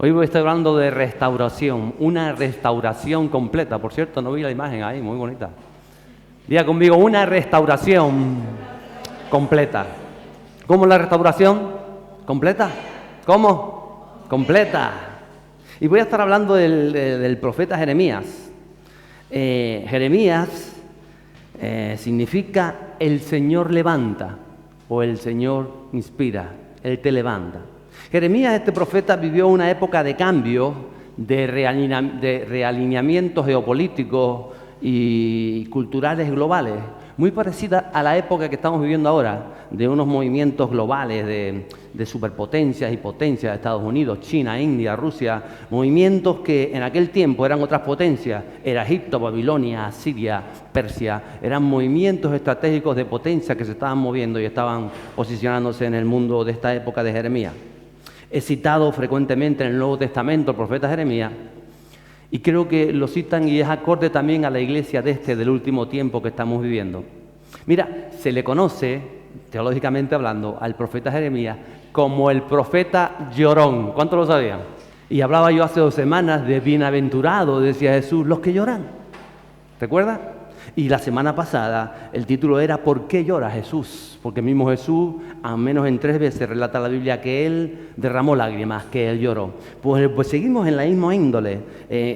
Hoy voy a estar hablando de restauración, una restauración completa. Por cierto, no vi la imagen ahí, muy bonita. Diga conmigo, una restauración completa. ¿Cómo la restauración? ¿Completa? ¿Cómo? Completa. Y voy a estar hablando del profeta Jeremías. Jeremías significa el Señor levanta o el Señor inspira, Él te levanta. Jeremías, este profeta, vivió una época de cambio, de realineamientos geopolíticos y culturales globales, muy parecida a la época que estamos viviendo ahora, de unos movimientos globales de superpotencias y potencias de Estados Unidos, China, India, Rusia, movimientos que en aquel tiempo eran otras potencias, era Egipto, Babilonia, Siria, Persia, eran movimientos estratégicos de potencia que se estaban moviendo y estaban posicionándose en el mundo de esta época de Jeremías. He citado frecuentemente en el Nuevo Testamento al profeta Jeremías y creo que lo citan y es acorde también a la iglesia del último tiempo que estamos viviendo. Mira, se le conoce, teológicamente hablando, al profeta Jeremías como el profeta llorón. ¿Cuántos lo sabían? Y hablaba yo hace 2 semanas de bienaventurados, decía Jesús, los que lloran. ¿Recuerdas? Y la semana pasada el título era ¿por qué llora Jesús? Porque mismo Jesús, al menos en 3 veces relata la Biblia que Él derramó lágrimas, que Él lloró. Pues seguimos en la misma índole,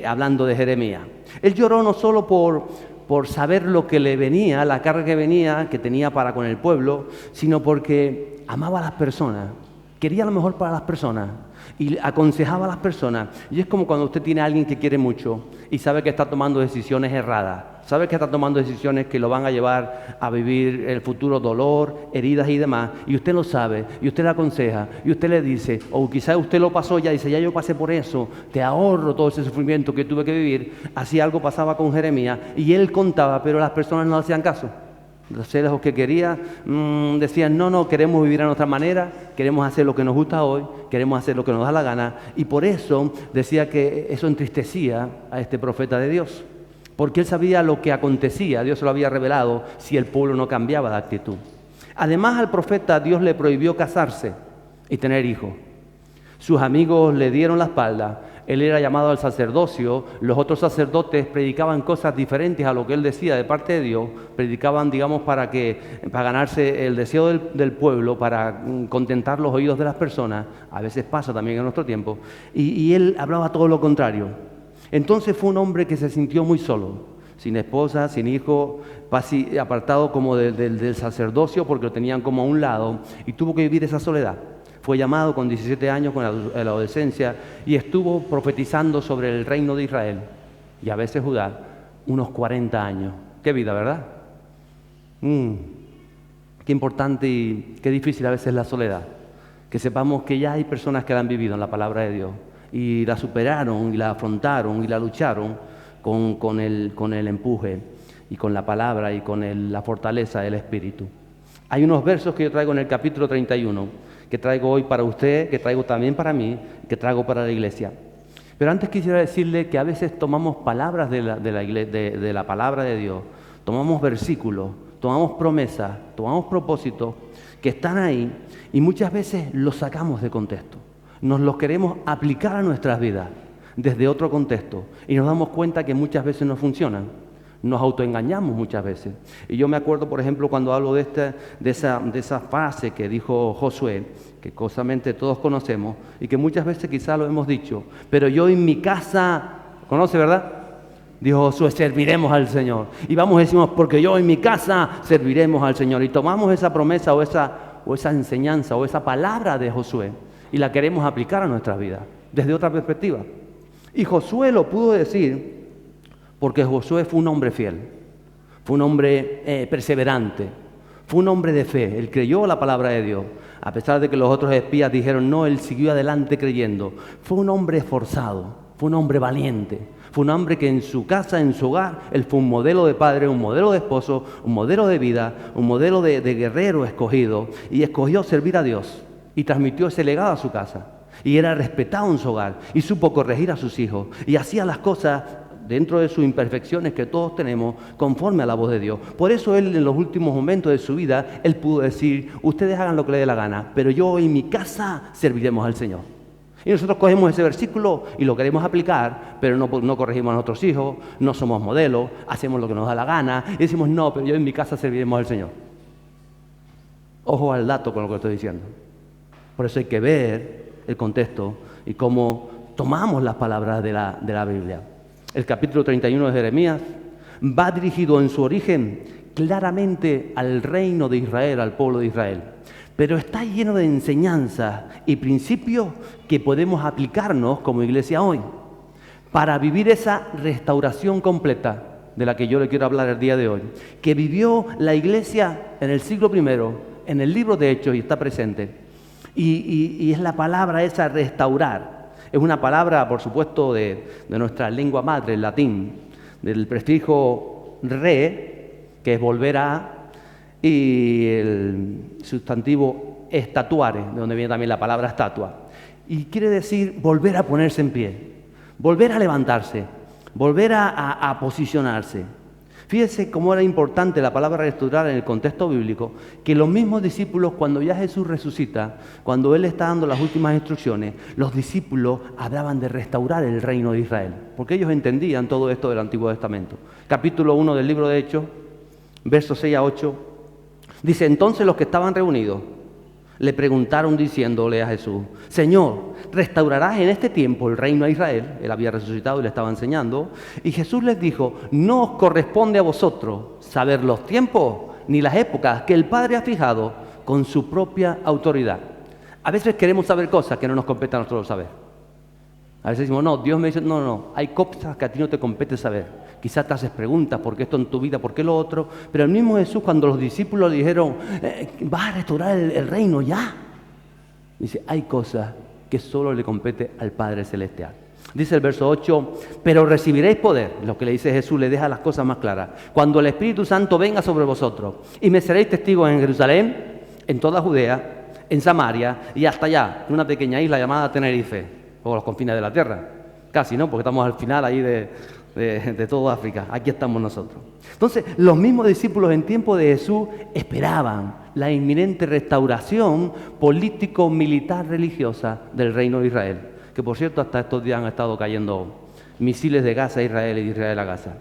hablando de Jeremías. Él lloró no solo por saber lo que le venía, la carga que venía, que tenía para con el pueblo, sino porque amaba a las personas, quería lo mejor para las personas y aconsejaba a las personas. Y es como cuando usted tiene a alguien que quiere mucho y sabe que está tomando decisiones erradas, sabe que está tomando decisiones que lo van a llevar a vivir el futuro dolor, heridas y demás, y usted lo sabe, y usted le aconseja, y usted le dice, o quizás usted lo pasó ya y dice, ya yo pasé por eso, te ahorro todo ese sufrimiento que tuve que vivir. Así algo pasaba con Jeremías, y él contaba, pero las personas no le hacían caso. Los seres que quería decían, no, queremos vivir a nuestra manera, queremos hacer lo que nos gusta hoy, queremos hacer lo que nos da la gana, y por eso decía que eso entristecía a este profeta de Dios. Porque él sabía lo que acontecía, Dios se lo había revelado si el pueblo no cambiaba de actitud. Además, al profeta Dios le prohibió casarse y tener hijos. Sus amigos le dieron la espalda, él era llamado al sacerdocio, los otros sacerdotes predicaban cosas diferentes a lo que él decía de parte de Dios, predicaban, digamos, para ganarse el deseo del pueblo, para contentar los oídos de las personas, a veces pasa también en nuestro tiempo, y él hablaba todo lo contrario. Entonces fue un hombre que se sintió muy solo, sin esposa, sin hijo, apartado como del sacerdocio porque lo tenían como a un lado y tuvo que vivir esa soledad. Fue llamado con 17 años, con la adolescencia, y estuvo profetizando sobre el reino de Israel y a veces Judá unos 40 años. Qué vida, ¿verdad? Qué importante y qué difícil a veces la soledad. Que sepamos que ya hay personas que la han vivido en la palabra de Dios y la superaron y la afrontaron y la lucharon con el empuje y con la palabra y con la fortaleza del Espíritu. Hay unos versos que yo traigo en el capítulo 31, que traigo hoy para usted, que traigo también para mí, que traigo para la iglesia. Pero antes quisiera decirle que a veces tomamos palabras de la palabra de Dios, tomamos versículos, tomamos promesas, tomamos propósitos que están ahí y muchas veces los sacamos de contexto. Nos los queremos aplicar a nuestras vidas desde otro contexto y nos damos cuenta que muchas veces no funcionan. Nos autoengañamos muchas veces. Y yo me acuerdo, por ejemplo, cuando hablo de esa frase que dijo Josué, que cosamente todos conocemos y que muchas veces quizás lo hemos dicho, pero yo en mi casa, ¿conoce, verdad? Dijo Josué, serviremos al Señor. Y vamos y decimos, porque yo en mi casa serviremos al Señor. Y tomamos esa promesa o esa enseñanza o esa palabra de Josué y la queremos aplicar a nuestra vida desde otra perspectiva. Y Josué lo pudo decir porque Josué fue un hombre fiel, fue un hombre perseverante, fue un hombre de fe. Él creyó la palabra de Dios, a pesar de que los otros espías dijeron no, él siguió adelante creyendo. Fue un hombre esforzado, fue un hombre valiente, fue un hombre que en su casa, en su hogar, él fue un modelo de padre, un modelo de esposo, un modelo de vida, un modelo de guerrero escogido, y escogió servir a Dios y transmitió ese legado a su casa. Y era respetado en su hogar y supo corregir a sus hijos y hacía las cosas dentro de sus imperfecciones que todos tenemos, conforme a la voz de Dios. Por eso él, en los últimos momentos de su vida, él pudo decir, ustedes hagan lo que les dé la gana, pero yo y mi casa serviremos al Señor. Y nosotros cogemos ese versículo y lo queremos aplicar, pero no corregimos a nuestros hijos, no somos modelos, hacemos lo que nos da la gana y decimos, no, pero yo en mi casa serviremos al Señor. Ojo al dato con lo que estoy diciendo. Por eso hay que ver el contexto y cómo tomamos las palabras de la Biblia. El capítulo 31 de Jeremías va dirigido en su origen claramente al reino de Israel, al pueblo de Israel. Pero está lleno de enseñanzas y principios que podemos aplicarnos como iglesia hoy para vivir esa restauración completa de la que yo le quiero hablar el día de hoy, que vivió la iglesia en el siglo I, en el libro de Hechos y está presente. Y es la palabra esa, restaurar. Es una palabra, por supuesto, de nuestra lengua madre, el latín, del prefijo re, que es volver a, y el sustantivo estatuare, de donde viene también la palabra estatua. Y quiere decir volver a ponerse en pie, volver a levantarse, volver a posicionarse. Fíjese cómo era importante la palabra restaurar en el contexto bíblico, que los mismos discípulos, cuando ya Jesús resucita, cuando Él está dando las últimas instrucciones, los discípulos hablaban de restaurar el reino de Israel, porque ellos entendían todo esto del Antiguo Testamento. Capítulo 1 del libro de Hechos, versos 6 a 8, dice, entonces los que estaban reunidos le preguntaron diciéndole a Jesús, Señor, ¿restaurarás en este tiempo el reino a Israel? Él había resucitado y le estaba enseñando. Y Jesús les dijo, no os corresponde a vosotros saber los tiempos ni las épocas que el Padre ha fijado con su propia autoridad. A veces queremos saber cosas que no nos compete a nosotros saber. A veces decimos, no, Dios me dice, no, hay cosas que a ti no te compete saber. Quizás te haces preguntas, ¿por qué esto en tu vida? ¿Por qué lo otro? Pero el mismo Jesús, cuando los discípulos le dijeron, vas a restaurar el reino ya. Dice, hay cosas que solo le compete al Padre Celestial. Dice el verso 8, pero recibiréis poder. Lo que le dice Jesús le deja las cosas más claras. Cuando el Espíritu Santo venga sobre vosotros y me seréis testigos en Jerusalén, en toda Judea, en Samaria y hasta allá, en una pequeña isla llamada Tenerife, o los confines de la tierra. Casi, ¿no? Porque estamos al final ahí de toda África. Aquí estamos nosotros. Entonces, los mismos discípulos en tiempo de Jesús esperaban la inminente restauración político-militar religiosa del reino de Israel. Que por cierto, hasta estos días han estado cayendo misiles de Gaza a Israel y de Israel a Gaza.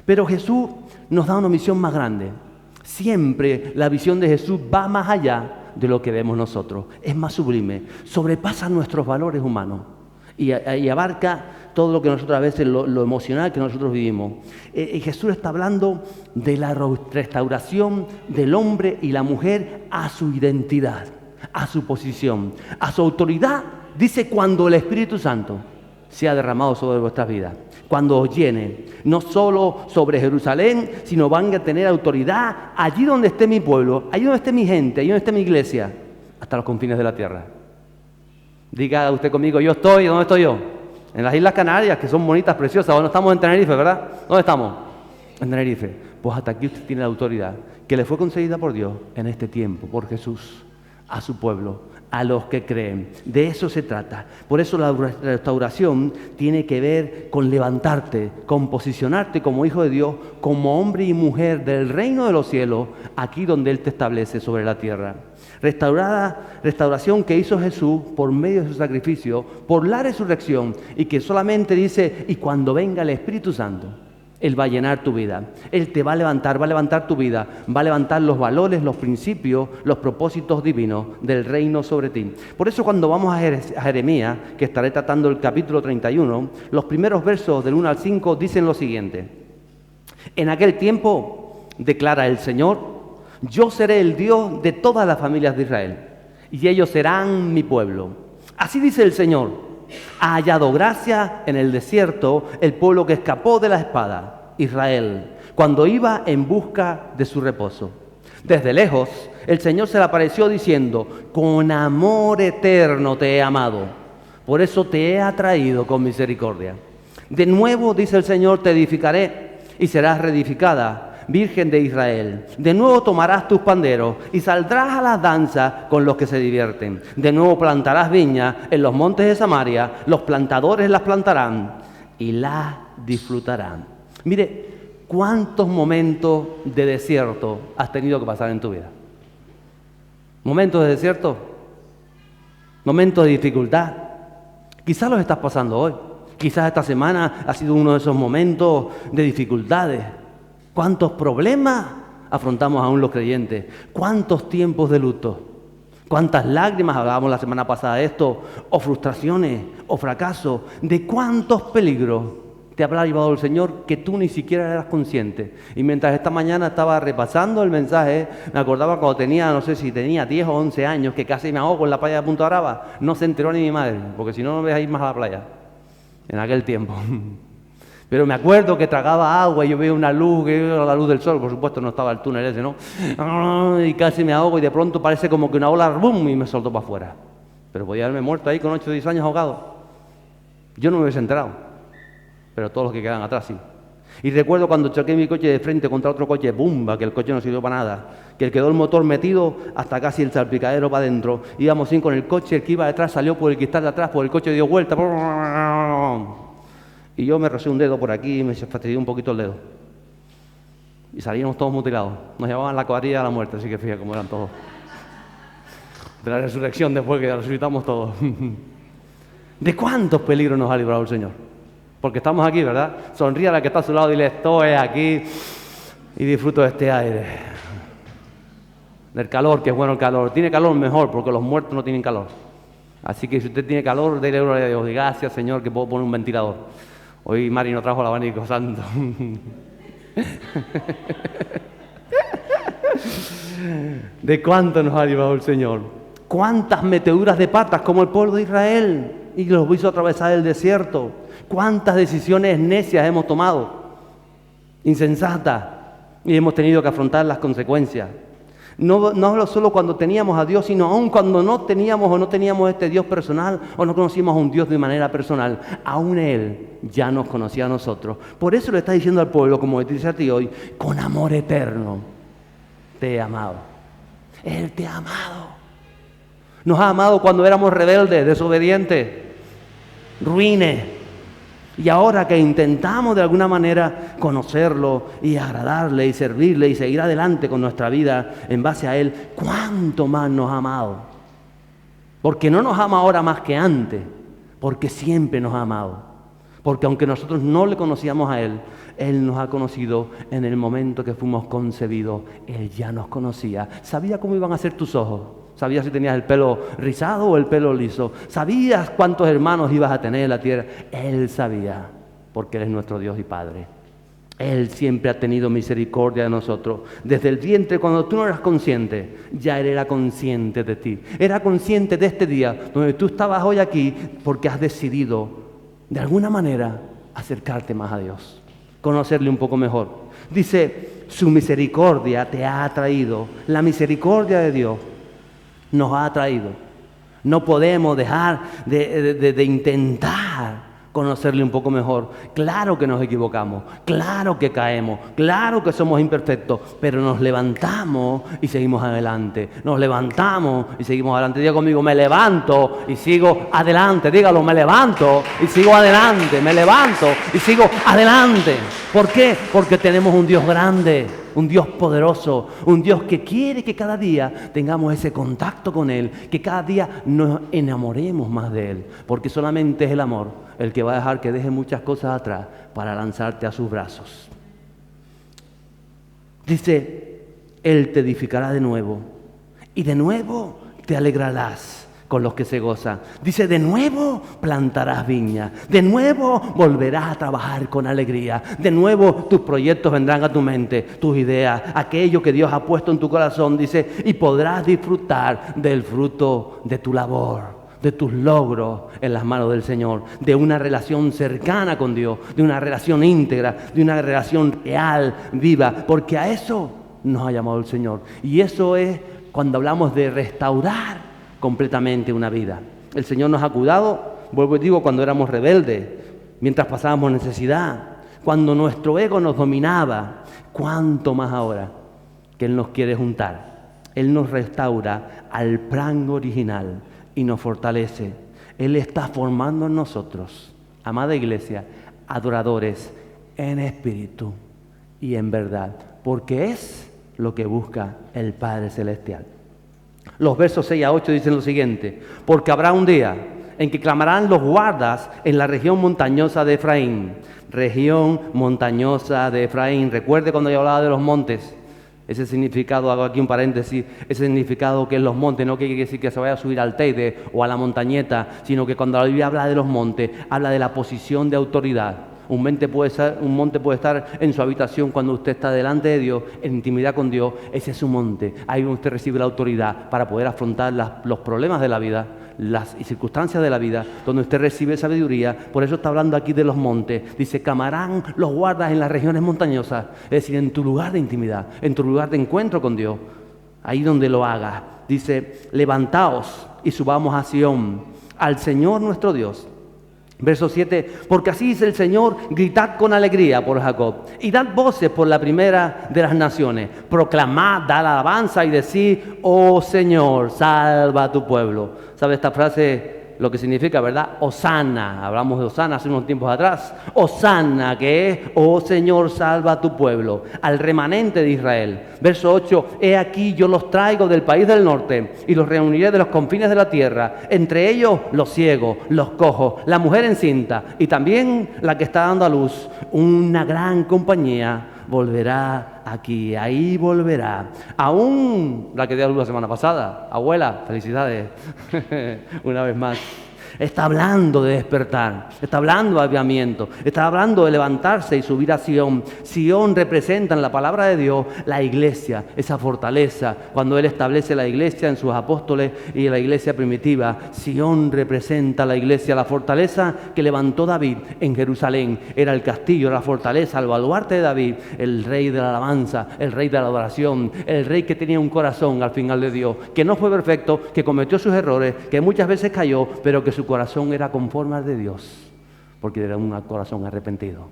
Pero Jesús nos da una misión más grande. Siempre la visión de Jesús va más allá de lo que vemos nosotros. Es más sublime, sobrepasa nuestros valores humanos y abarca todo lo que nosotros a veces, lo emocional que nosotros vivimos. Jesús está hablando de la restauración del hombre y la mujer a su identidad, a su posición, a su autoridad. Dice, cuando el Espíritu Santo sea derramado sobre vuestras vidas, cuando os llene, no solo sobre Jerusalén, sino van a tener autoridad allí donde esté mi pueblo, allí donde esté mi gente, allí donde esté mi iglesia, hasta los confines de la tierra. Diga usted conmigo, yo estoy, ¿dónde estoy yo? En las Islas Canarias, que son bonitas, preciosas. Bueno, estamos en Tenerife, ¿verdad? ¿Dónde estamos? En Tenerife. Pues hasta aquí usted tiene la autoridad que le fue concedida por Dios en este tiempo, por Jesús, a su pueblo, a los que creen. De eso se trata. Por eso la restauración tiene que ver con levantarte, con posicionarte como hijo de Dios, como hombre y mujer del reino de los cielos, aquí donde Él te establece sobre la tierra. Restauración que hizo Jesús por medio de su sacrificio, por la resurrección, y que solamente dice, y cuando venga el Espíritu Santo, Él va a llenar tu vida, Él te va a levantar tu vida, va a levantar los valores, los principios, los propósitos divinos del reino sobre ti. Por eso cuando vamos a Jeremías, que estaré tratando el capítulo 31, los primeros versos del 1 al 5 dicen lo siguiente: en aquel tiempo, declara el Señor, yo seré el Dios de todas las familias de Israel, y ellos serán mi pueblo. Así dice el Señor, ha hallado gracia en el desierto el pueblo que escapó de la espada, Israel, cuando iba en busca de su reposo. Desde lejos, el Señor se le apareció diciendo, con amor eterno te he amado, por eso te he atraído con misericordia. De nuevo, dice el Señor, te edificaré y serás reedificada, Virgen de Israel. De nuevo tomarás tus panderos y saldrás a las danzas con los que se divierten. De nuevo plantarás viñas en los montes de Samaria, los plantadores las plantarán y las disfrutarán. Mire, ¿cuántos momentos de desierto has tenido que pasar en tu vida? ¿Momentos de desierto? ¿Momentos de dificultad? Quizás los estás pasando hoy. Quizás esta semana ha sido uno de esos momentos de dificultades. ¿Cuántos problemas afrontamos aún los creyentes? ¿Cuántos tiempos de luto? ¿Cuántas lágrimas, hablábamos la semana pasada de esto, o frustraciones, o fracasos? ¿De cuántos peligros te habrá llevado el Señor que tú ni siquiera eras consciente? Y mientras esta mañana estaba repasando el mensaje, me acordaba cuando tenía, no sé si tenía 10 o 11 años, que casi me ahogo en la playa de Punta Brava. No se enteró ni mi madre, porque si no, no me voy a ir más a la playa, en aquel tiempo. Pero me acuerdo que tragaba agua y yo veía una luz, que era la luz del sol, por supuesto no estaba el túnel ese, ¿no? Y casi me ahogo y de pronto parece como que una ola, ¡bum!, y me soltó para afuera. Pero podía haberme muerto ahí con 8 o 10 años ahogado. Yo no me hubiese enterado, pero todos los que quedan atrás sí. Y recuerdo cuando choqué mi coche de frente contra otro coche, ¡bumba!, que el coche no sirvió para nada, que quedó el motor metido hasta casi el salpicadero para adentro. Íbamos sin con el coche, el que iba detrás salió por el cristal de atrás, por el coche dio vuelta. Y yo me rocé un dedo por aquí y me fastidió un poquito el dedo. Y salimos todos mutilados. Nos llevaban la cuadrilla de la muerte, así que fíjate cómo eran todos. De la resurrección después que resucitamos todos. ¿De cuántos peligros nos ha librado el Señor? Porque estamos aquí, ¿verdad? Sonríe a la que está a su lado y dile, estoy aquí y disfruto de este aire. Del calor, que es bueno el calor. Tiene calor mejor, porque los muertos no tienen calor. Así que si usted tiene calor, déle gloria a Dios. Diga, gracias, Señor, que puedo poner un ventilador. Hoy Mari no trajo el abanico santo. ¿De cuánto nos ha librado el Señor? ¿Cuántas meteduras de patas como el pueblo de Israel? Y los hizo atravesar el desierto. ¿Cuántas decisiones necias hemos tomado? Insensatas. Y hemos tenido que afrontar las consecuencias. No solo cuando teníamos a Dios, sino aún cuando no teníamos este Dios personal o no conocíamos a un Dios de manera personal. Aún Él ya nos conocía a nosotros. Por eso le está diciendo al pueblo, como te dice a ti hoy, con amor eterno te he amado. Él te ha amado. Nos ha amado cuando éramos rebeldes, desobedientes, ruines. Y ahora que intentamos de alguna manera conocerlo y agradarle y servirle y seguir adelante con nuestra vida en base a Él, ¿cuánto más nos ha amado? Porque no nos ama ahora más que antes, porque siempre nos ha amado. Porque aunque nosotros no le conocíamos a Él, Él nos ha conocido en el momento que fuimos concebidos. Él ya nos conocía. Sabía cómo iban a ser tus ojos. Sabías si tenías el pelo rizado o el pelo liso. Sabías cuántos hermanos ibas a tener en la tierra. Él sabía, porque Él es nuestro Dios y Padre. Él siempre ha tenido misericordia de nosotros. Desde el vientre, cuando tú no eras consciente, ya Él era consciente de ti. Era consciente de este día, donde tú estabas hoy aquí, porque has decidido, de alguna manera, acercarte más a Dios. Conocerle un poco mejor. Dice, su misericordia te ha atraído. La misericordia de Dios nos ha atraído. No podemos dejar de intentar conocerle un poco mejor. Claro que nos equivocamos, claro que caemos, claro que somos imperfectos, pero nos levantamos y seguimos adelante. Nos levantamos y seguimos adelante. Diga conmigo, me levanto y sigo adelante. Dígalo, me levanto y sigo adelante. Me levanto y sigo adelante. ¿Por qué? Porque tenemos un Dios grande, un Dios poderoso, un Dios que quiere que cada día tengamos ese contacto con Él, que cada día nos enamoremos más de Él, porque solamente es el amor el que va a dejar que deje muchas cosas atrás para lanzarte a sus brazos. Dice, Él te edificará de nuevo y de nuevo te alegrarás con los que se gozan. Dice, de nuevo plantarás viña, de nuevo volverás a trabajar con alegría, de nuevo tus proyectos vendrán a tu mente, tus ideas, aquello que Dios ha puesto en tu corazón, dice, y podrás disfrutar del fruto de tu labor, de tus logros en las manos del Señor, de una relación cercana con Dios, de una relación íntegra, de una relación real, viva, porque a eso nos ha llamado el Señor. Y eso es cuando hablamos de restaurar completamente una vida. El Señor nos ha cuidado, vuelvo y digo, cuando éramos rebeldes, mientras pasábamos necesidad, cuando nuestro ego nos dominaba. ¿Cuánto más ahora que Él nos quiere juntar? Él nos restaura al plan original y nos fortalece. Él está formando en nosotros, amada iglesia, adoradores en espíritu y en verdad, porque es lo que busca el Padre Celestial. Los versos 6 a 8 dicen lo siguiente: porque habrá un día en que clamarán los guardas en la región montañosa de Efraín. Región montañosa de Efraín. Recuerde cuando yo hablaba de los montes. Ese significado, hago aquí un paréntesis, ese significado que es los montes, no quiere decir que se vaya a subir al Teide o a la montañeta, sino que cuando la Biblia habla de los montes, habla de la posición de autoridad. Un monte puede estar en su habitación cuando usted está delante de Dios, en intimidad con Dios. Ese es un monte. Ahí donde usted recibe la autoridad para poder afrontar los problemas de la vida, las circunstancias de la vida, donde usted recibe sabiduría. Por eso está hablando aquí de los montes. Dice, clamarán los guardas en las regiones montañosas. Es decir, en tu lugar de intimidad, en tu lugar de encuentro con Dios. Ahí donde lo hagas. Dice, levantaos y subamos a Sión, al Señor nuestro Dios. Verso 7, porque así dice el Señor, gritad con alegría por Jacob y dad voces por la primera de las naciones. Proclamad, dad alabanza y decid, oh Señor, salva a tu pueblo. ¿Sabe esta frase lo que significa, verdad? Hosana, hablamos de Hosana hace unos tiempos atrás. Hosana, que es, oh Señor, salva a tu pueblo, al remanente de Israel. Verso 8, he aquí yo los traigo del país del norte y los reuniré de los confines de la tierra, entre ellos los ciegos, los cojos, la mujer encinta y también la que está dando a luz. Una gran compañía volverá aquí, ahí volverá. Aún la que dio a luz la semana pasada, abuela, felicidades, una vez más. Está hablando de despertar, está hablando de avivamiento, está hablando de levantarse y subir a Sión. Sión representa en la palabra de Dios la iglesia, esa fortaleza. Cuando Él establece la iglesia en sus apóstoles y la iglesia primitiva, Sión representa la iglesia, la fortaleza que levantó David en Jerusalén. Era el castillo, era la fortaleza, el baluarte de David, el rey de la alabanza, el rey de la adoración, el rey que tenía un corazón al final de Dios, que no fue perfecto, que cometió sus errores, que muchas veces cayó, pero que su corazón era conforme al de Dios, porque era un corazón arrepentido.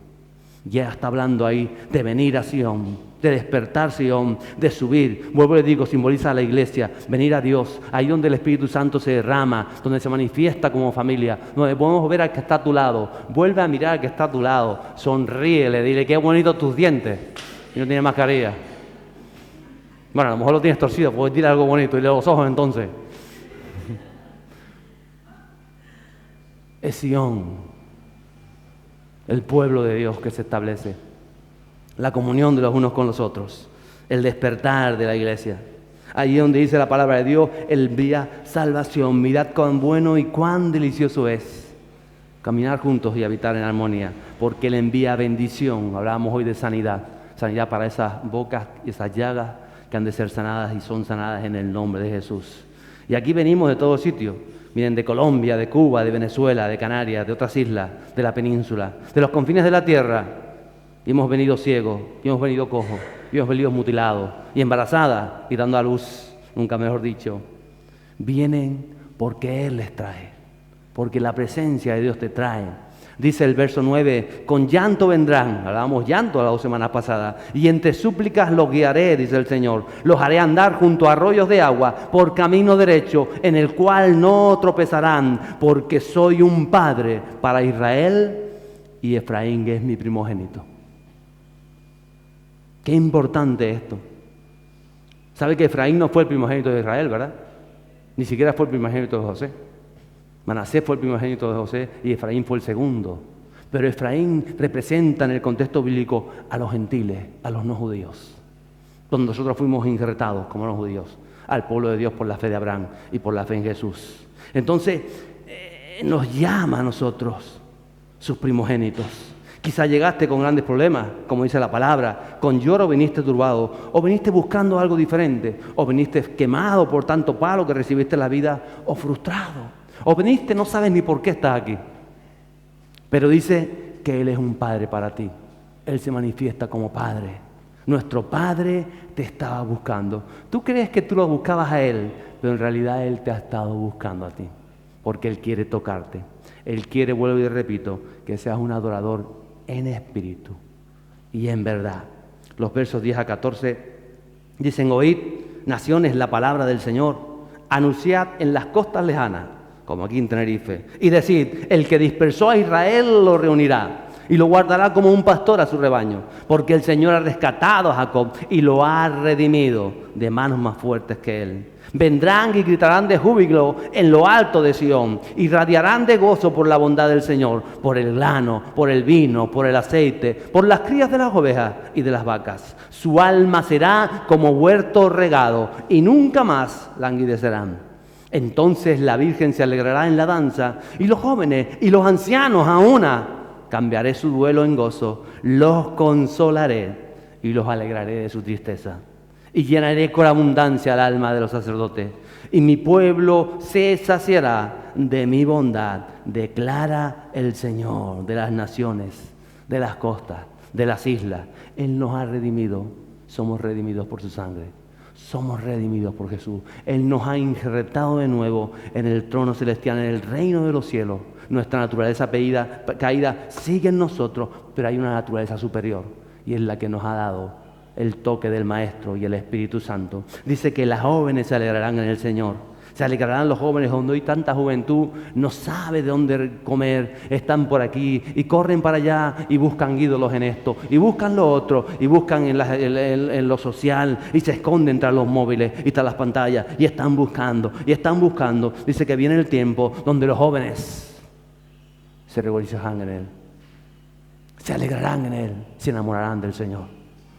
Ya está hablando ahí de venir a Sión, de despertar Sión, de subir. Vuelvo y le digo, simboliza a la iglesia, venir a Dios, ahí donde el Espíritu Santo se derrama, donde se manifiesta como familia, donde podemos ver al que está a tu lado. Vuelve a mirar al que está a tu lado, sonríele, dile qué bonitos tus dientes, y no tiene mascarilla. Bueno, a lo mejor lo tienes torcido, puedes decir algo bonito, y los ojos entonces. Es Sión, el pueblo de Dios que se establece, la comunión de los unos con los otros, el despertar de la iglesia. Allí donde dice la palabra de Dios, Él envía salvación. Mirad cuán bueno y cuán delicioso es caminar juntos y habitar en armonía, porque Él envía bendición. Hablábamos hoy de sanidad, sanidad para esas bocas y esas llagas que han de ser sanadas y son sanadas en el nombre de Jesús. Y aquí venimos de todo sitio. Vienen de Colombia, de Cuba, de Venezuela, de Canarias, de otras islas, de la península, de los confines de la tierra. Y hemos venido ciegos, y hemos venido cojos, y hemos venido mutilados, y embarazadas, y dando a luz, nunca mejor dicho. Vienen porque Él les trae, porque la presencia de Dios te trae. Dice el verso 9, con llanto vendrán, hablábamos llanto las 2 semanas pasadas, y entre súplicas los guiaré, dice el Señor, los haré andar junto a arroyos de agua, por camino derecho, en el cual no tropezarán, porque soy un padre para Israel, y Efraín es mi primogénito. Qué importante esto. ¿Sabe que Efraín no fue el primogénito de Israel, verdad? Ni siquiera fue el primogénito de José. Manasés fue el primogénito de José y Efraín fue el segundo. Pero Efraín representa en el contexto bíblico a los gentiles, a los no judíos, donde nosotros fuimos injertados como los judíos, al pueblo de Dios por la fe de Abraham y por la fe en Jesús. Entonces, nos llama a nosotros, sus primogénitos. Quizá llegaste con grandes problemas, como dice la palabra, con lloro viniste turbado, o viniste buscando algo diferente, o viniste quemado por tanto palo que recibiste en la vida, o frustrado. O veniste, no sabes ni por qué estás aquí. Pero dice que Él es un padre para ti. Él se manifiesta como padre. Nuestro padre te estaba buscando. Tú crees que tú lo buscabas a Él, pero en realidad Él te ha estado buscando a ti. Porque Él quiere tocarte. Él quiere, vuelvo y repito, que seas un adorador en espíritu y en verdad. Los versos 10 a 14 dicen, oíd, naciones, la palabra del Señor. Anunciad en las costas lejanas, como aquí en Tenerife, y decid, el que dispersó a Israel lo reunirá, y lo guardará como un pastor a su rebaño, porque el Señor ha rescatado a Jacob y lo ha redimido de manos más fuertes que él. Vendrán y gritarán de júbilo en lo alto de Sión, y radiarán de gozo por la bondad del Señor, por el grano, por el vino, por el aceite, por las crías de las ovejas y de las vacas. Su alma será como huerto regado, y nunca más languidecerán. Entonces la Virgen se alegrará en la danza, y los jóvenes y los ancianos a una. Cambiaré su duelo en gozo, los consolaré y los alegraré de su tristeza. Y llenaré con abundancia el alma de los sacerdotes, y mi pueblo se saciará de mi bondad, declara el Señor de las naciones, de las costas, de las islas. Él nos ha redimido, somos redimidos por su sangre. Somos redimidos por Jesús. Él nos ha injertado de nuevo en el trono celestial, en el reino de los cielos. Nuestra naturaleza caída sigue en nosotros, pero hay una naturaleza superior, y es la que nos ha dado el toque del Maestro y el Espíritu Santo. Dice que las jóvenes se alegrarán en el Señor. Se alegrarán los jóvenes donde hay tanta juventud, no sabe de dónde comer, están por aquí y corren para allá y buscan ídolos en esto, y buscan lo otro, y buscan en lo social, y se esconden tras los móviles y tras las pantallas, y están buscando, y están buscando. Dice que viene el tiempo donde los jóvenes se regocijarán en Él, se alegrarán en Él, se enamorarán del Señor,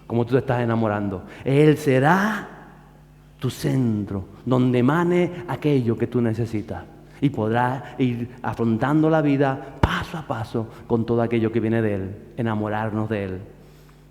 como tú te estás enamorando. Él será tu centro, donde emane aquello que tú necesitas, y podrás ir afrontando la vida paso a paso con todo aquello que viene de Él, enamorarnos de Él.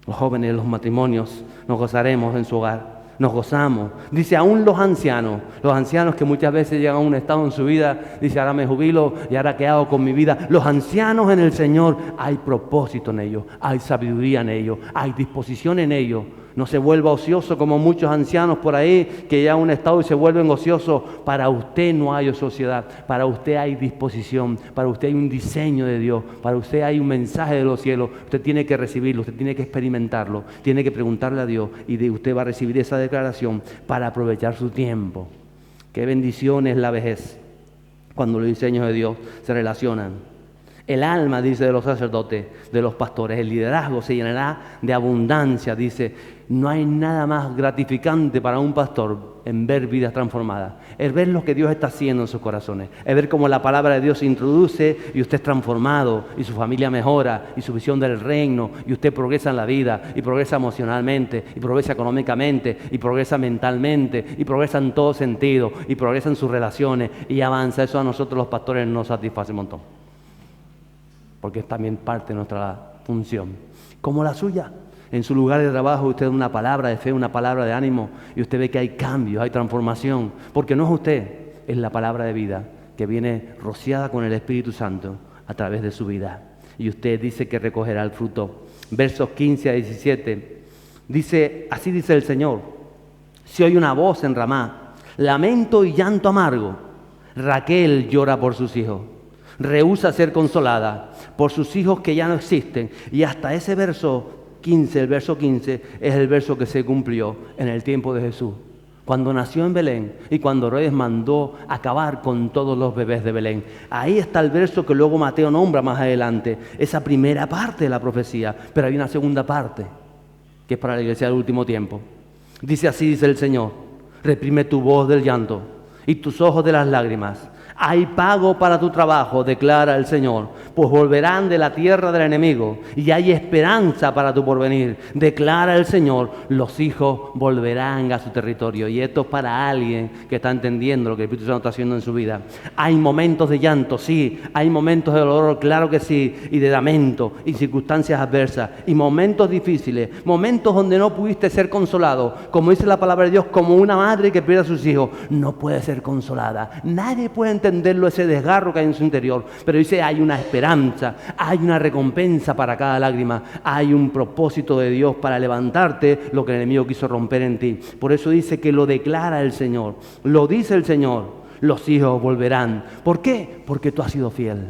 Los jóvenes, los matrimonios, nos gozaremos en su hogar, nos gozamos. Dice, aún los ancianos que muchas veces llegan a un estado en su vida, dice, ahora me jubilo y ahora qué hago con mi vida. Los ancianos en el Señor, hay propósito en ellos, hay sabiduría en ellos, hay disposición en ellos. No se vuelva ocioso como muchos ancianos por ahí que llegan a un estado y se vuelven ociosos. Para usted no hay ociosidad, para usted hay disposición, para usted hay un diseño de Dios, para usted hay un mensaje de los cielos. Usted tiene que recibirlo, usted tiene que experimentarlo, tiene que preguntarle a Dios, y de usted va a recibir esa declaración para aprovechar su tiempo. Qué bendición es la vejez cuando los diseños de Dios se relacionan. El alma, dice, de los sacerdotes, de los pastores, el liderazgo se llenará de abundancia. Dice, no hay nada más gratificante para un pastor en ver vidas transformadas. Es ver lo que Dios está haciendo en sus corazones. Es ver cómo la palabra de Dios se introduce y usted es transformado, y su familia mejora, y su visión del reino, y usted progresa en la vida, y progresa emocionalmente, y progresa económicamente, y progresa mentalmente, y progresa en todo sentido, y progresa en sus relaciones, y avanza. Eso a nosotros los pastores nos satisface un montón, porque es también parte de nuestra función, como la suya. En su lugar de trabajo usted da una palabra de fe, una palabra de ánimo, y usted ve que hay cambios, hay transformación, porque no es usted, es la palabra de vida que viene rociada con el Espíritu Santo a través de su vida. Y usted dice que recogerá el fruto. Versos 15 a 17, dice, así dice el Señor, se oye una voz en Ramá, lamento y llanto amargo. Raquel llora por sus hijos, rehúsa ser consolada por sus hijos que ya no existen. Y hasta ese verso 15, el verso 15, es el verso que se cumplió en el tiempo de Jesús, cuando nació en Belén y cuando Herodes mandó acabar con todos los bebés de Belén. Ahí está el verso que luego Mateo nombra más adelante, esa primera parte de la profecía, pero hay una segunda parte que es para la iglesia del último tiempo. Dice, así dice el Señor, reprime tu voz del llanto y tus ojos de las lágrimas. Hay pago para tu trabajo, declara el Señor, pues volverán de la tierra del enemigo, y hay esperanza para tu porvenir, declara el Señor. Los hijos volverán a su territorio. Y esto es para alguien que está entendiendo lo que el Espíritu Santo está haciendo en su vida. Hay momentos de llanto, sí, hay momentos de dolor, claro que sí, y de lamento, y circunstancias adversas, y momentos difíciles, momentos donde no pudiste ser consolado, como dice la palabra de Dios, como una madre que pierde a sus hijos, no puede ser consolada. Nadie puede entenderlo, ese desgarro que hay en su interior, pero dice, hay una esperanza, hay una recompensa para cada lágrima, hay un propósito de Dios para levantarte lo que el enemigo quiso romper en ti. Por eso dice que lo declara el Señor, lo dice el Señor, los hijos volverán. ¿Por qué? Porque tú has sido fiel,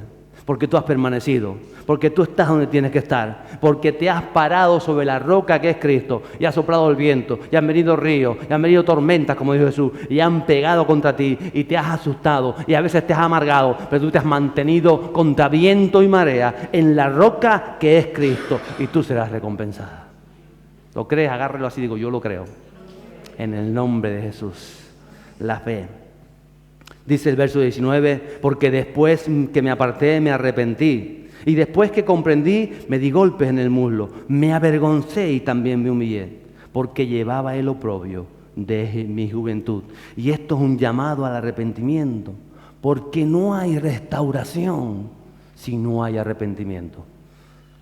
porque tú has permanecido, porque tú estás donde tienes que estar, porque te has parado sobre la roca que es Cristo, y ha soplado el viento, y han venido ríos, y han venido tormentas, como dijo Jesús, y han pegado contra ti, y te has asustado, y a veces te has amargado, pero tú te has mantenido contra viento y marea en la roca que es Cristo, y tú serás recompensada. ¿Lo crees? Agárrelo así, digo, yo lo creo. En el nombre de Jesús. La fe. Dice el verso 19, porque después que me aparté me arrepentí, y después que comprendí me di golpes en el muslo, me avergoncé y también me humillé, porque llevaba el oprobio de mi juventud. Y esto es un llamado al arrepentimiento, porque no hay restauración si no hay arrepentimiento.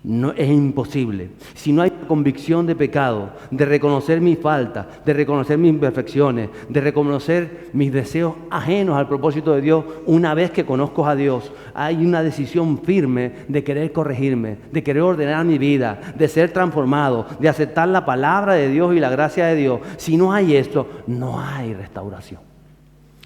No, es imposible. Si no hay convicción de pecado, de reconocer mis faltas, de reconocer mis imperfecciones, de reconocer mis deseos ajenos al propósito de Dios, una vez que conozco a Dios, hay una decisión firme de querer corregirme, de querer ordenar mi vida, de ser transformado, de aceptar la palabra de Dios y la gracia de Dios. Si no hay esto, no hay restauración.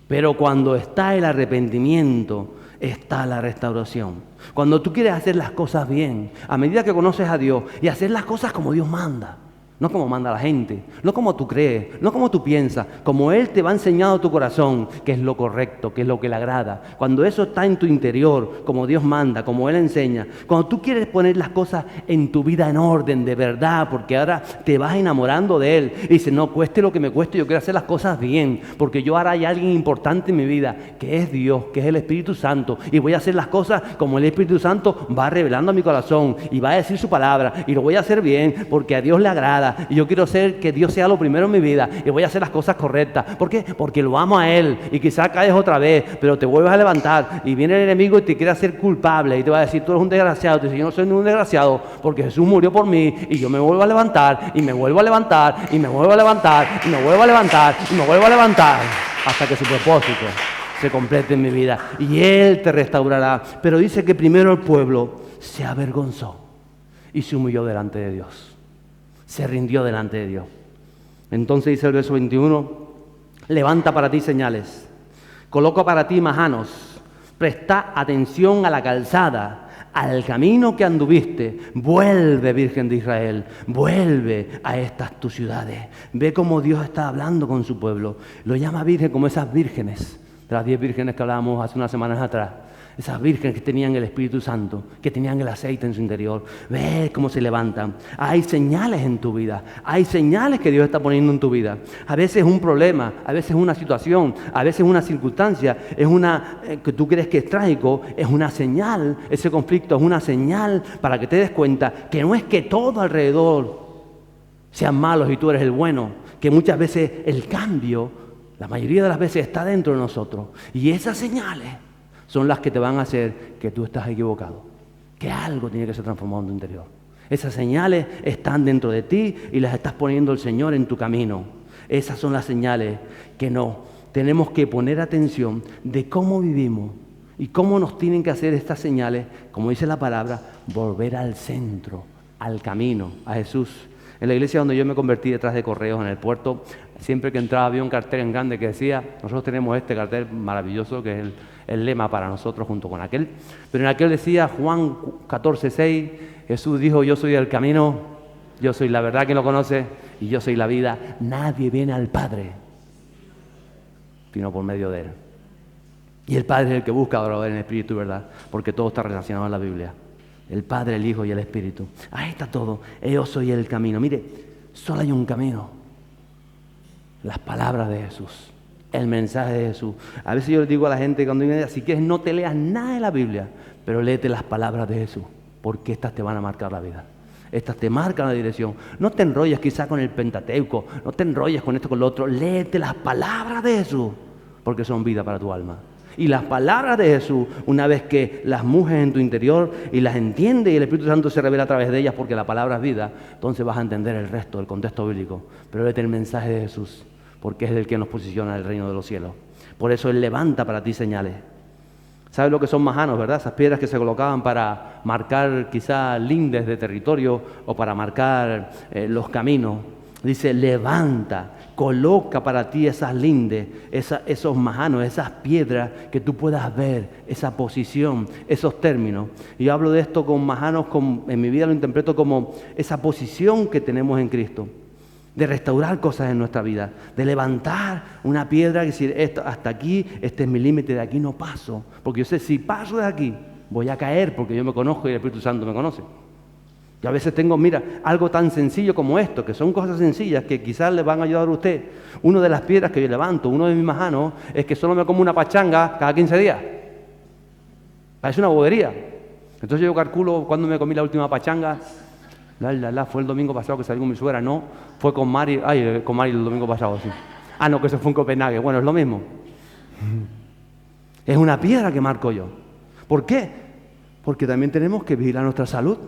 Pero cuando está el arrepentimiento, está la restauración. Cuando tú quieres hacer las cosas bien, a medida que conoces a Dios y hacer las cosas como Dios manda, no como manda la gente, no como tú crees, no como tú piensas, como Él te va enseñando a tu corazón, que es lo correcto, que es lo que le agrada. Cuando eso está en tu interior, como Dios manda, como Él enseña, cuando tú quieres poner las cosas en tu vida en orden, de verdad, porque ahora te vas enamorando de Él, y dices, no, cueste lo que me cueste, yo quiero hacer las cosas bien, porque yo ahora hay alguien importante en mi vida, que es Dios, que es el Espíritu Santo, y voy a hacer las cosas como el Espíritu Santo va revelando a mi corazón, y va a decir su palabra, y lo voy a hacer bien, porque a Dios le agrada. Y yo quiero hacer que Dios sea lo primero en mi vida y voy a hacer las cosas correctas. ¿Por qué? Porque lo amo a Él y quizás caes otra vez, pero te vuelves a levantar y viene el enemigo y te quiere hacer culpable y te va a decir, tú eres un desgraciado. Te dice, yo no soy ningún desgraciado porque Jesús murió por mí y yo me vuelvo a levantar y me vuelvo a levantar y me vuelvo a levantar y me vuelvo a levantar y me vuelvo a levantar hasta que su propósito se complete en mi vida y Él te restaurará. Pero dice que primero el pueblo se avergonzó y se humilló delante de Dios. Se rindió delante de Dios. Entonces dice el verso 21, levanta para ti señales, coloca para ti majanos, presta atención a la calzada, al camino que anduviste, vuelve, Virgen de Israel, vuelve a estas tus ciudades. Ve cómo Dios está hablando con su pueblo. Lo llama virgen como esas vírgenes, de las 10 vírgenes que hablábamos hace unas semanas atrás. Esas vírgenes que tenían el Espíritu Santo, que tenían el aceite en su interior. Ve cómo se levantan. Hay señales en tu vida. Hay señales que Dios está poniendo en tu vida. A veces un problema, a veces una situación, a veces una circunstancia, es una que tú crees que es trágico, es una señal. Ese conflicto es una señal para que te des cuenta que no es que todo alrededor sean malos y tú eres el bueno, que muchas veces el cambio, la mayoría de las veces está dentro de nosotros. Y esas señales son las que te van a hacer que tú estás equivocado, que algo tiene que ser transformado en tu interior. Esas señales están dentro de ti y las estás poniendo el Señor en tu camino. Esas son las señales que no. Tenemos que poner atención de cómo vivimos y cómo nos tienen que hacer estas señales, como dice la palabra, volver al centro, al camino, a Jesús. En la iglesia donde yo me convertí detrás de correos en el puerto, siempre que entraba había un cartel en grande que decía, nosotros tenemos este cartel maravilloso que es el lema para nosotros junto con aquel, pero en aquel decía Juan 14:6, Jesús dijo, yo soy el camino, yo soy la verdad, quien lo conoce, y yo soy la vida. Nadie viene al Padre sino por medio de Él. Y el Padre es el que busca adorar en espíritu y verdad, porque todo está relacionado en la Biblia. El Padre, el Hijo y el Espíritu. Ahí está todo. Yo soy el camino. Mire, solo hay un camino. Las palabras de Jesús. El mensaje de Jesús. A veces yo les digo a la gente cuando viene, si quieres no te leas nada de la Biblia, pero léete las palabras de Jesús, porque estas te van a marcar la vida. Estas te marcan la dirección. No te enrolles quizás con el Pentateuco, no te enrolles con esto, con lo otro. Léete las palabras de Jesús, porque son vida para tu alma. Y las palabras de Jesús, una vez que las mujes en tu interior y las entiendes y el Espíritu Santo se revela a través de ellas, porque la palabra es vida, entonces vas a entender el resto del contexto bíblico. Pero léete el mensaje de Jesús, porque es el que nos posiciona en el reino de los cielos. Por eso Él levanta para ti señales. ¿Sabes lo que son majanos, verdad? Esas piedras que se colocaban para marcar quizá lindes de territorio o para marcar los caminos. Dice, levanta, coloca para ti esas lindes, esos majanos, esas piedras que tú puedas ver, esa posición, esos términos. Y yo hablo de esto con majanos, en mi vida lo interpreto como esa posición que tenemos en Cristo, de restaurar cosas en nuestra vida, de levantar una piedra y decir, esto, hasta aquí, este es mi límite, de aquí no paso. Porque yo sé, si paso de aquí, voy a caer porque yo me conozco y el Espíritu Santo me conoce. Y a veces tengo, mira, algo tan sencillo como esto, que son cosas sencillas que quizás le van a ayudar a usted. Una de las piedras que yo levanto, uno de mis majanos, es que solo me como una pachanga cada 15 días. Parece una bobería. Entonces yo calculo cuando me comí la última pachanga. Fue el domingo pasado que salí con mi suegra, no. Fue con Mari, con Mari el domingo pasado, sí. Ah, no, que eso fue en Copenhague. Bueno, es lo mismo. Es una piedra que marco yo. ¿Por qué? Porque también tenemos que vigilar nuestra salud.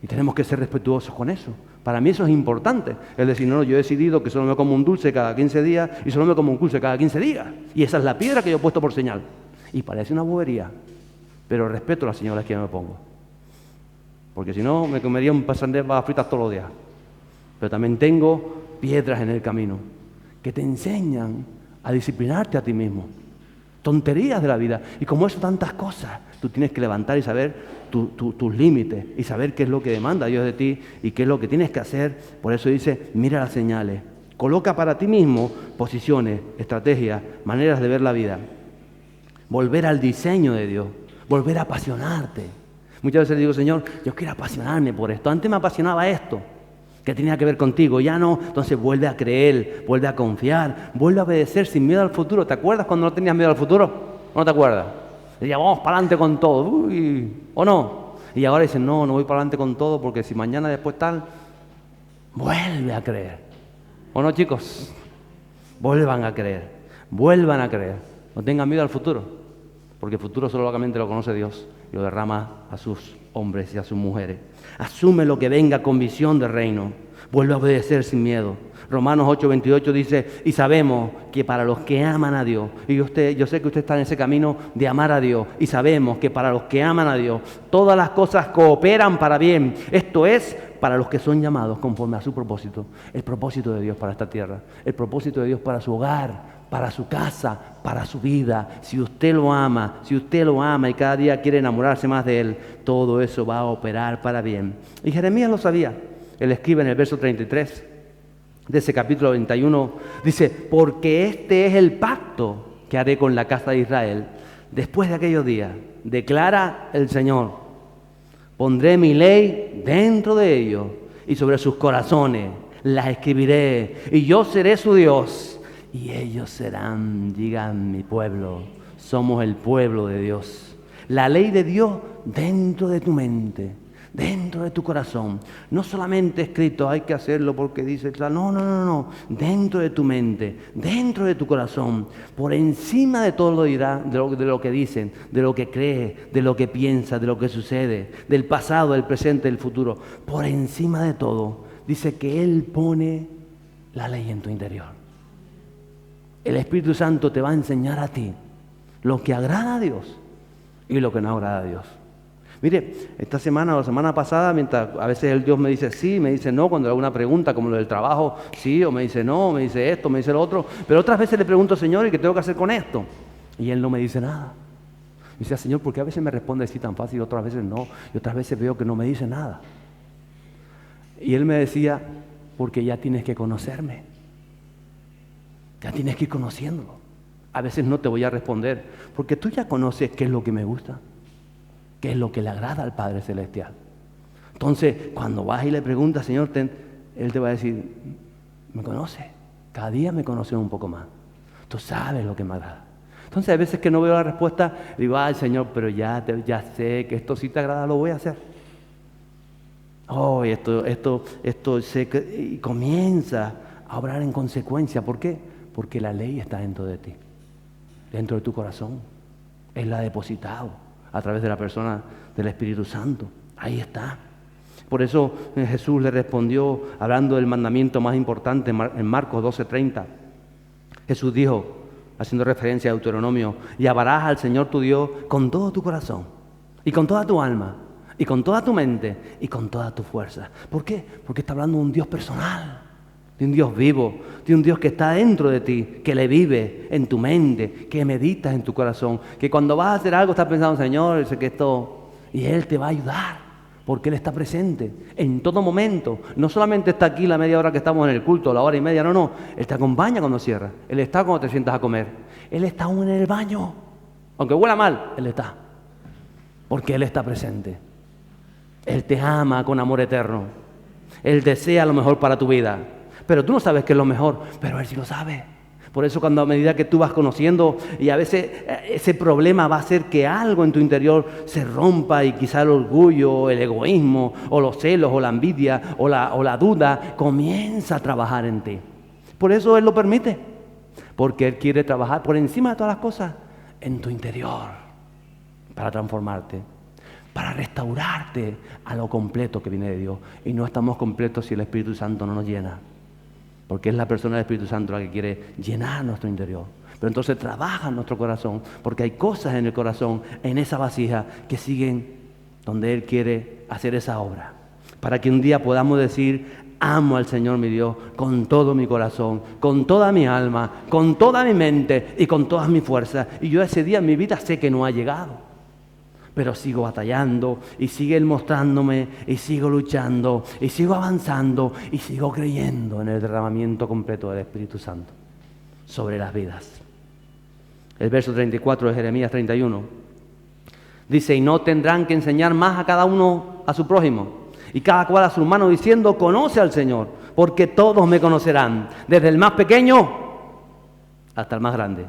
Y tenemos que ser respetuosos con eso. Para mí eso es importante. Es decir, no, yo he decidido que solo me como un dulce cada 15 días y solo me como un dulce cada 15 días. Y esa es la piedra que yo he puesto por señal. Y parece una bobería, pero respeto las señales que yo me pongo. Porque si no, me comería un pastel de papas fritas todos los días. Pero también tengo piedras en el camino que te enseñan a disciplinarte a ti mismo. Tonterías de la vida. Y como eso, tantas cosas. Tú tienes que levantar y saber tus límites y saber qué es lo que demanda Dios de ti y qué es lo que tienes que hacer. Por eso dice, mira las señales. Coloca para ti mismo posiciones, estrategias, maneras de ver la vida. Volver al diseño de Dios. Volver a apasionarte. Muchas veces le digo, Señor, yo quiero apasionarme por esto. Antes me apasionaba esto, que tenía que ver contigo. Ya no. Entonces vuelve a creer, vuelve a confiar, vuelve a obedecer sin miedo al futuro. ¿Te acuerdas cuando no tenías miedo al futuro? ¿No te acuerdas? Decía, vamos para adelante con todo. Uy, ¿o no? Y ahora dicen, no voy para adelante con todo porque si mañana después tal, vuelve a creer. ¿O no, chicos? Vuelvan a creer. Vuelvan a creer. No tengan miedo al futuro, porque el futuro solamente lo conoce Dios y lo derrama a sus hombres y a sus mujeres. Asume lo que venga con visión de reino. Vuelve a obedecer sin miedo. Romanos 8:28 dice, y sabemos que para los que aman a Dios, y yo sé que usted está en ese camino de amar a Dios, y sabemos que para los que aman a Dios, todas las cosas cooperan para bien. Esto es, para los que son llamados conforme a su propósito. El propósito de Dios para esta tierra, el propósito de Dios para su hogar, para su casa, para su vida. Si usted lo ama y cada día quiere enamorarse más de Él, todo eso va a operar para bien. Y Jeremías lo sabía. Él escribe en el verso 33 de ese capítulo 21, dice, porque este es el pacto que haré con la casa de Israel después de aquellos días, declara el Señor. Pondré mi ley dentro de ellos y sobre sus corazones las escribiré, y yo seré su Dios y ellos serán, digan, mi pueblo. Somos el pueblo de Dios. La ley de Dios dentro de tu mente, dentro de tu corazón. No solamente escrito, hay que hacerlo porque dice, no. Dentro de tu mente, dentro de tu corazón, por encima de todo de lo que dicen, de lo que crees, de lo que piensas, de lo que sucede, del pasado, del presente, del futuro. Por encima de todo, dice que Él pone la ley en tu interior. El Espíritu Santo te va a enseñar a ti lo que agrada a Dios y lo que no agrada a Dios. Mire, esta semana o la semana pasada, mientras a veces el Dios me dice sí, me dice no, cuando le hago una pregunta como lo del trabajo, sí, o me dice no, me dice esto, me dice lo otro, pero otras veces le pregunto, Señor, ¿y qué tengo que hacer con esto? Y Él no me dice nada. Me dice, Señor, ¿por qué a veces me responde sí tan fácil y otras veces no? Y otras veces veo que no me dice nada. Y Él me decía, porque ya tienes que conocerme. Ya tienes que ir conociéndolo. A veces no te voy a responder, porque tú ya conoces qué es lo que me gusta, qué es lo que le agrada al Padre Celestial. Entonces, cuando vas y le preguntas, Señor, Él te va a decir, me conoce, cada día me conoce un poco más. Tú sabes lo que me agrada. Entonces, hay veces que no veo la respuesta, digo, ay, Señor, pero ya sé que esto sí te agrada, lo voy a hacer. Oh, esto sé que, y comienza a obrar en consecuencia. ¿Por qué? Porque la ley está dentro de ti, dentro de tu corazón. Él la ha depositado a través de la persona del Espíritu Santo. Ahí está. Por eso Jesús le respondió hablando del mandamiento más importante en Marcos 12:30. Jesús dijo, haciendo referencia a Deuteronomio, y amarás al Señor tu Dios con todo tu corazón y con toda tu alma y con toda tu mente y con toda tu fuerza. ¿Por qué? Porque está hablando de un Dios personal. de un Dios vivo, de un Dios que está dentro de ti, que le vive en tu mente, que meditas en tu corazón, que cuando vas a hacer algo estás pensando, Señor, sé que esto, y Él te va a ayudar, porque Él está presente en todo momento. No solamente está aquí la media hora que estamos en el culto, la hora y media, no, Él te acompaña cuando cierras, Él está cuando te sientas a comer, Él está aún en el baño, aunque huela mal, Él está, porque Él está presente. Él te ama con amor eterno, Él desea lo mejor para tu vida. Pero tú no sabes qué es lo mejor, pero Él sí lo sabe. Por eso cuando a medida que tú vas conociendo, y a veces ese problema va a hacer que algo en tu interior se rompa, y quizá el orgullo, el egoísmo, o los celos, o la envidia, o la duda, comienza a trabajar en ti. Por eso Él lo permite, porque Él quiere trabajar por encima de todas las cosas en tu interior, para transformarte, para restaurarte a lo completo que viene de Dios. Y no estamos completos si el Espíritu Santo no nos llena, porque es la persona del Espíritu Santo la que quiere llenar nuestro interior. Pero entonces trabaja en nuestro corazón, porque hay cosas en el corazón, en esa vasija, que siguen donde Él quiere hacer esa obra, para que un día podamos decir: amo al Señor mi Dios con todo mi corazón, con toda mi alma, con toda mi mente y con todas mis fuerzas. Y yo ese día en mi vida sé que no ha llegado, pero sigo batallando, y sigue Él mostrándome, y sigo luchando, y sigo avanzando, y sigo creyendo en el derramamiento completo del Espíritu Santo sobre las vidas. El verso 34 de Jeremías 31 dice: y no tendrán que enseñar más a cada uno a su prójimo, y cada cual a su hermano, diciendo: conoce al Señor, porque todos me conocerán, desde el más pequeño hasta el más grande,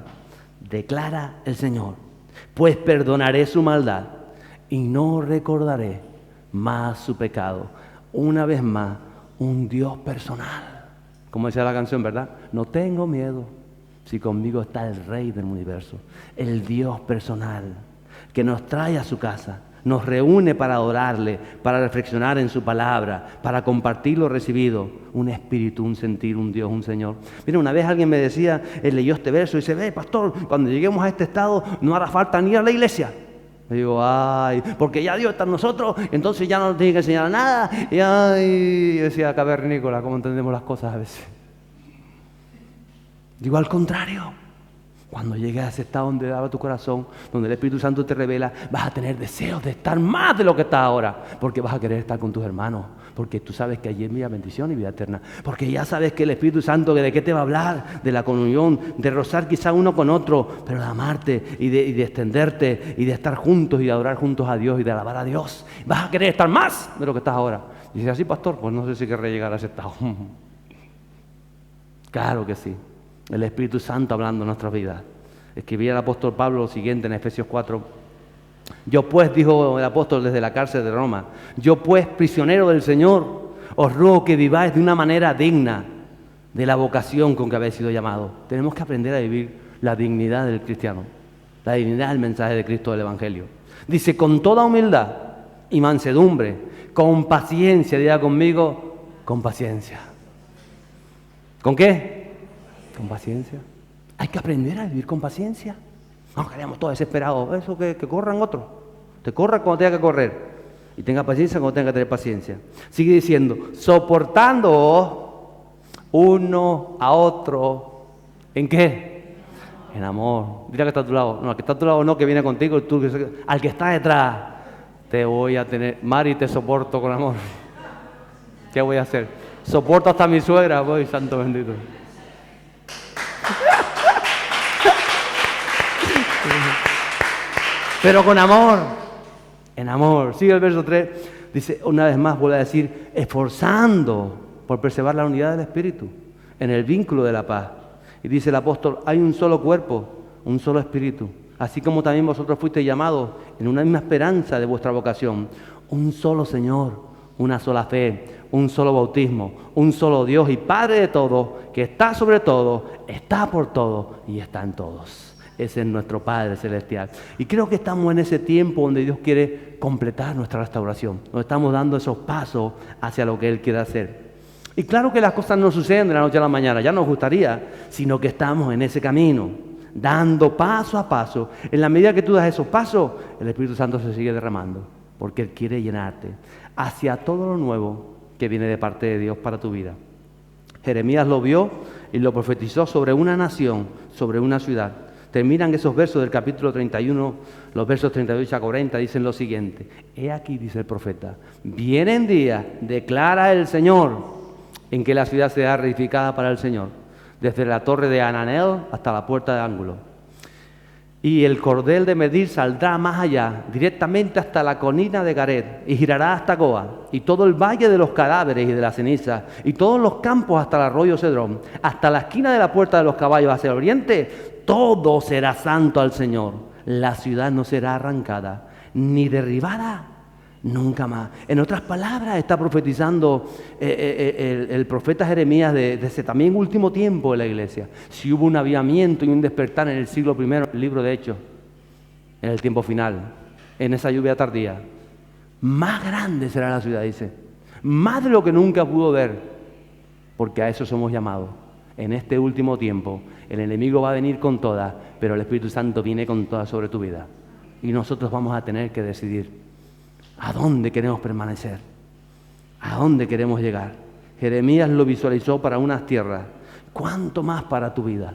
declara el Señor, pues perdonaré su maldad y no recordaré más su pecado. Una vez más, un Dios personal. Como decía la canción, ¿verdad? No tengo miedo si conmigo está el Rey del universo. El Dios personal que nos trae a su casa, nos reúne para adorarle, para reflexionar en su palabra, para compartir lo recibido. Un espíritu, un sentir, un Dios, un Señor. Mira, una vez alguien me decía, él leyó este verso y dice: ve, pastor, cuando lleguemos a este estado no hará falta ni ir a la iglesia. Le digo: ay, porque ya Dios está en nosotros, entonces ya no nos tiene que enseñar nada. Y ay, decía cavernícola, ¿cómo entendemos las cosas a veces? Digo, al contrario. Cuando llegues a ese estado donde daba tu corazón, donde el Espíritu Santo te revela, vas a tener deseos de estar más de lo que estás ahora, porque vas a querer estar con tus hermanos, porque tú sabes que allí es vida, bendición y vida eterna, porque ya sabes que el Espíritu Santo, ¿de qué te va a hablar? De la comunión, de rozar quizá uno con otro, pero de amarte y de extenderte y de estar juntos y de adorar juntos a Dios y de alabar a Dios. Vas a querer estar más de lo que estás ahora. Y dice: así, pastor, pues no sé si querré llegar a ese estado. Claro que sí. El Espíritu Santo hablando en nuestras vidas. Escribía el apóstol Pablo lo siguiente en Efesios 4. Yo pues, dijo el apóstol desde la cárcel de Roma, yo pues, prisionero del Señor, os ruego que viváis de una manera digna de la vocación con que habéis sido llamados. Tenemos que aprender a vivir la dignidad del cristiano, la dignidad del mensaje de Cristo del Evangelio. Dice: con toda humildad y mansedumbre, con paciencia, diga conmigo, con paciencia. ¿Con qué? Con paciencia. Hay que aprender a vivir con paciencia. No quedamos todos desesperados. Eso que corran otros. Te corra cuando tenga que correr. Y tenga paciencia cuando tenga que tener paciencia. Sigue diciendo: soportando uno a otro. ¿En qué? En amor. Dile que está a tu lado. No, al que está a tu lado no, que viene contigo. Tú, al que está detrás, te voy a tener. Mari, te soporto con amor. ¿Qué voy a hacer? Soporto hasta mi suegra. Voy, santo bendito. Pero con amor, en amor. Sigue el verso 3, dice, una vez más vuelve a decir: esforzando por preservar la unidad del Espíritu en el vínculo de la paz. Y dice el apóstol: hay un solo cuerpo, un solo Espíritu, así como también vosotros fuisteis llamados en una misma esperanza de vuestra vocación. Un solo Señor, una sola fe, un solo bautismo, un solo Dios y Padre de todos, que está sobre todo, está por todo y está en todos. Ese es nuestro Padre Celestial. Y creo que estamos en ese tiempo donde Dios quiere completar nuestra restauración. Nos estamos dando esos pasos hacia lo que Él quiere hacer. Y claro que las cosas no suceden de la noche a la mañana, ya nos gustaría, sino que estamos en ese camino, dando paso a paso. En la medida que tú das esos pasos, el Espíritu Santo se sigue derramando, porque Él quiere llenarte hacia todo lo nuevo que viene de parte de Dios para tu vida. Jeremías lo vio y lo profetizó sobre una nación, sobre una ciudad. Terminan esos versos del capítulo 31, los versos 38 a 40, dicen lo siguiente. He aquí, dice el profeta, vienen días, declara el Señor, en que la ciudad será reedificada para el Señor, desde la torre de Hananel hasta la puerta de ángulo. Y el cordel de medir saldrá más allá, directamente hasta la colina de Gared, y girará hasta Goa, y todo el valle de los cadáveres y de la ceniza, y todos los campos hasta el arroyo Cedrón, hasta la esquina de la puerta de los caballos hacia el oriente, todo será santo al Señor. La ciudad no será arrancada, ni derribada, nunca más. En otras palabras, está profetizando el profeta Jeremías de ese también último tiempo de la iglesia. Si hubo un avivamiento y un despertar en el siglo I, el libro de Hechos, en el tiempo final, en esa lluvia tardía, más grande será la ciudad, dice. Más de lo que nunca pudo ver, porque a eso somos llamados. En este último tiempo, el enemigo va a venir con todas, pero el Espíritu Santo viene con todas sobre tu vida. Y nosotros vamos a tener que decidir a dónde queremos permanecer, a dónde queremos llegar. Jeremías lo visualizó para unas tierras, ¿cuánto más para tu vida?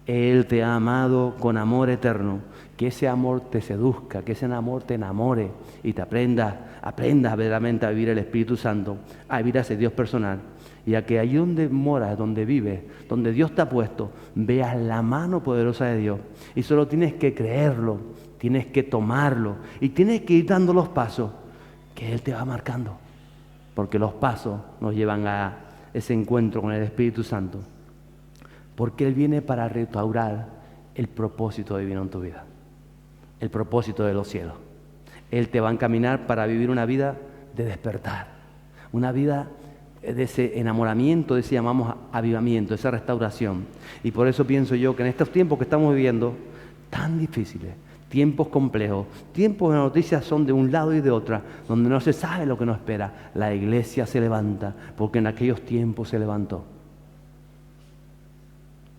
Él te ha amado con amor eterno, que ese amor te seduzca, que ese amor te enamore y te aprendas verdaderamente a vivir el Espíritu Santo, a vivir a ese Dios personal. Y a que allí donde moras, donde vives, donde Dios te ha puesto, veas la mano poderosa de Dios. Y solo tienes que creerlo, tienes que tomarlo y tienes que ir dando los pasos que Él te va marcando. Porque los pasos nos llevan a ese encuentro con el Espíritu Santo. Porque Él viene para restaurar el propósito divino en tu vida. El propósito de los cielos. Él te va a encaminar para vivir una vida de despertar. Una vida de ese enamoramiento, de ese llamamos avivamiento, esa restauración. Y por eso pienso yo que en estos tiempos que estamos viviendo, tan difíciles, tiempos complejos, tiempos de noticias son de un lado y de otra, donde no se sabe lo que nos espera, la iglesia se levanta, porque en aquellos tiempos se levantó.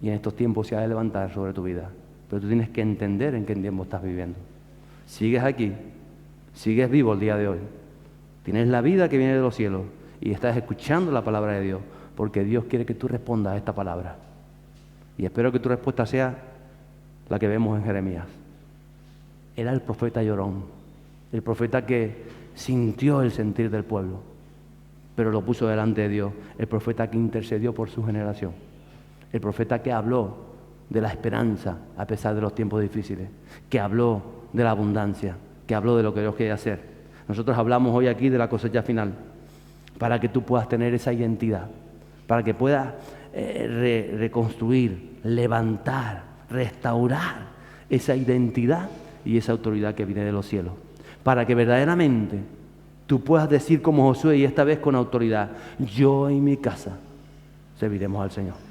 Y en estos tiempos se ha de levantar sobre tu vida. Pero tú tienes que entender en qué tiempo estás viviendo. Sigues aquí, sigues vivo el día de hoy. Tienes la vida que viene de los cielos. Y estás escuchando la palabra de Dios, porque Dios quiere que tú respondas a esta palabra. Y espero que tu respuesta sea la que vemos en Jeremías. Era el profeta llorón, el profeta que sintió el sentir del pueblo, pero lo puso delante de Dios, el profeta que intercedió por su generación, el profeta que habló de la esperanza a pesar de los tiempos difíciles, que habló de la abundancia, que habló de lo que Dios quiere hacer. Nosotros hablamos hoy aquí de la cosecha final, para que tú puedas tener esa identidad, para que puedas reconstruir, levantar, restaurar esa identidad y esa autoridad que viene de los cielos, para que verdaderamente tú puedas decir como Josué, y esta vez con autoridad, yo y mi casa serviremos al Señor.